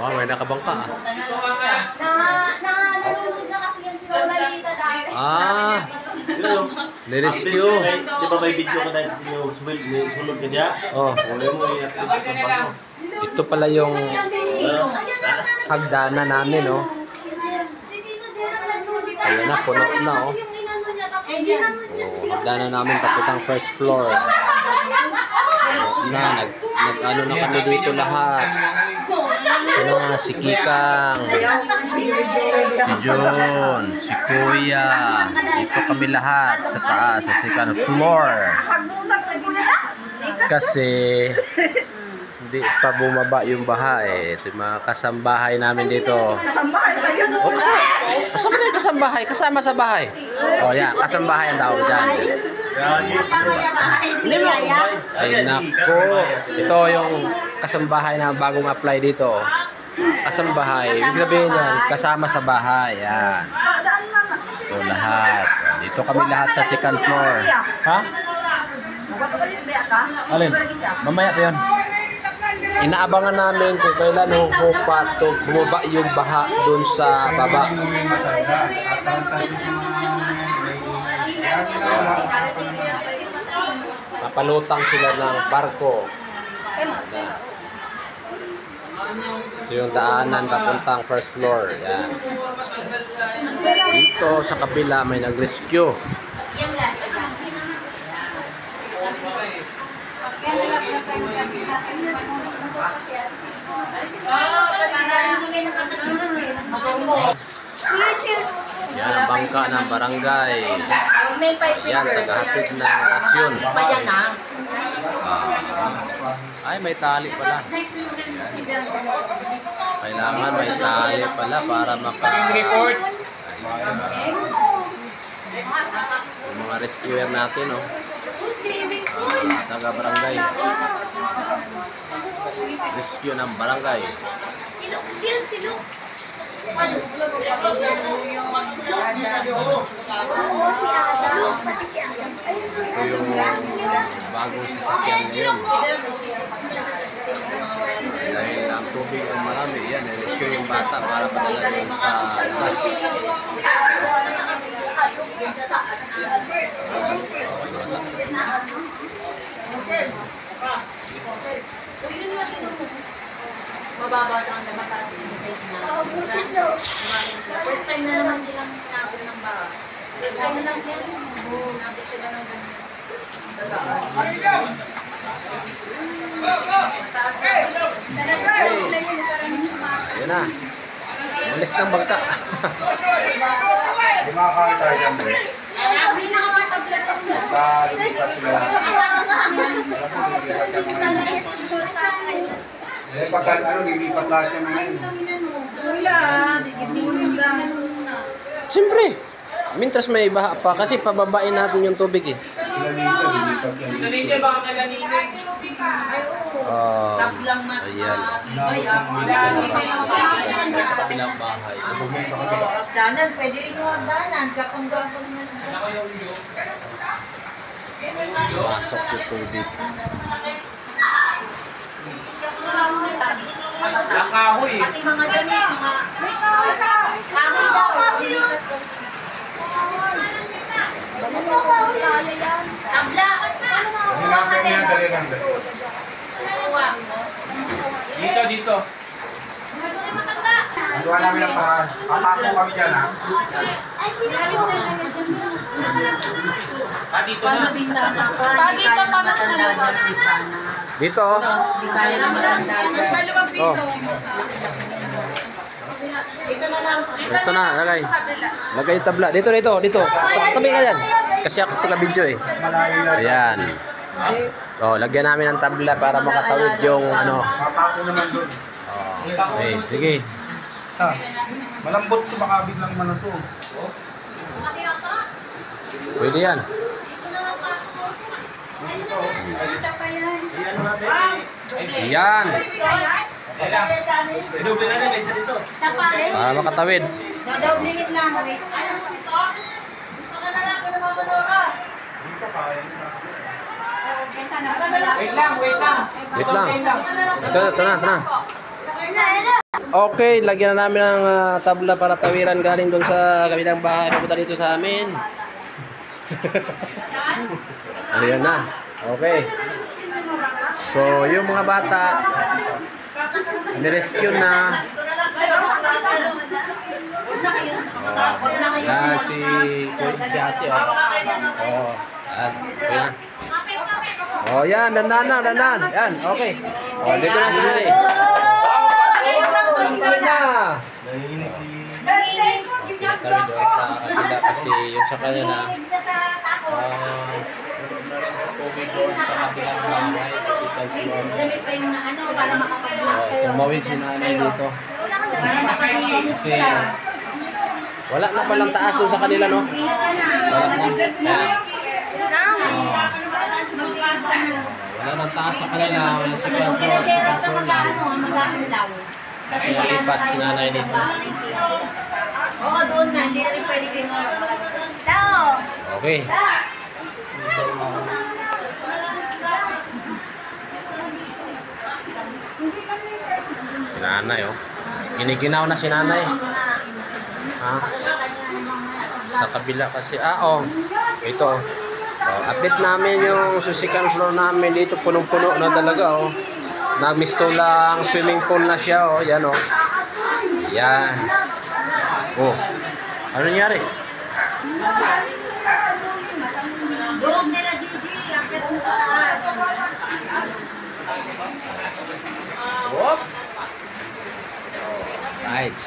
Oh, may nakabangka ah. Nalulog na kasi yan si Lolalita dati. Ah, nirescue. Di ba may video ko na yung sulod ka niya? Oh, Uli mo i-upload. ito pala yung hagdanan namin, oh. Ayan na, puno na, oh. Oh, hagdanan namin papuntang first floor. Nag-ano na kami dito lahat. Ito na, si Kikang, si John, si Kuya. Dito kami lahat sa taas, sa second floor. Kasi hindi pa bumaba yung baha eh. Ito yung mga kasambahay namin dito. Kasambahay ba yun? Oh, kasama na yung kasambahay. Kasama sa bahay. Oh, yan. Kasambahay ang tawag dyan. Hindi mo. Ay, nako. Ito yung kasambahay na bagong apply dito. Kasambahay. Ibig sabihin yan, kasama sa bahay. Yan. Ito lahat. Dito kami lahat sa second floor. Ha? Alin? Mamaya pa yun. Inaabangan namin kung kailan huhupa to bumaba yung baha dun sa baba. Papalutang sila ng barko. Ito yung daanan papuntang first floor. Yan. Dito sa kabila may nag-rescue. Yan ang bangka ng barangay. Yan, tagahatid ng rasyon. Ay, may tali pala. Kailangan may tali pala para maka... Yung mga rescuer natin, oh. Taga barangay. Rescue ng barangay. Silok yun, silok. Ito yung bagong sasakyan ngayon. Dahil ang tubig ang marami, yan, rescue yung bata para padala yun sa labas. Mababa ang mataas yung rate na. First time na naman silang sinabot ng baha. First time na lang yan. Nabot sila ng ganun. Ayan na. Malis ng bangka. Kumakakita tayo dyan. Hindi na makatablat ang Lumipat sila. Pagkat lilipat lahat yan ngayon. Kuya, digit-digit lang. Siyempre. Mintas may baha pa kasi pababain natin yung tubig eh. Sila dito, lilipat yan. Ito rin niya baka nalanigan. Taplang na. Ayan. Sa labas kasi sa kabilang bahay. Hagdanan, pwede rin yung hagdanan. Kapang-gapang na. Pasok yung tubig. Nakahoy. Pati mga damit, mga... Kahoy daw. Tabla. Hinapin niya, dali lang. Dito, dito. Nagawa namin ang paraan. Papako kami dyan, ha? Dito na. Dito pa mas maluwag. Dito oh. Mas maluwag dito. Oh. Dito na lang. Ito na, lagay. Lagay yung tabla. Dito. Tabi ka dyan. Kasi ako taga video eh. Ayan. Oh, lagyan namin ng tabla para makatawid yung ano. Papako naman doon. Okay, sige. Malambot to, baka biglang to. Pwede yan. Ayan. Inubi na rin, may isa dito. Para makatawid. Dadawblingit lang. Wait. Wait lang. Wait lang. Ito na. Okay, lagyan na namin ng tabla para tawiran galing doon sa kabilang bahay papunta dito sa amin. Ayan na. Okay. So, yung mga bata, nirescue na. Yan si Ate. Oh, yan. Oh, yan. Dandan na, dandan. Yan, okay. Oh, dito na siya. Dito na. Nanginig si... Kami doon sa kabila kasi yung sa kanya na tubig doon sa kabilang bahay kasi Damit pa yung na ano, para makapag-vlog kayo. tumawid si nanay dito Para makapag-vlog kasi wala na palang taas doon sa kanila, no? Wala na. Wala nang taas sa kanila. Wala si Kaya Kailangan ka mag-ano, kasi kaya lipat si nanay dito. oo, doon na, hindi na rin pwede kayo Tao! Okay. Si nanay, oh. Giniginaw na si nanay. Ha? Sa kabila kasi. Oh. Ito, oh. Oh, update namin yung second floor namin dito. Punong-puno na talaga, oh. Nagmisto lang swimming pool na siya, oh. Yan, oh. Yan. Oh. Ano nangyari? Doon nila, Gigi, akit mo ka. Whoop. Right.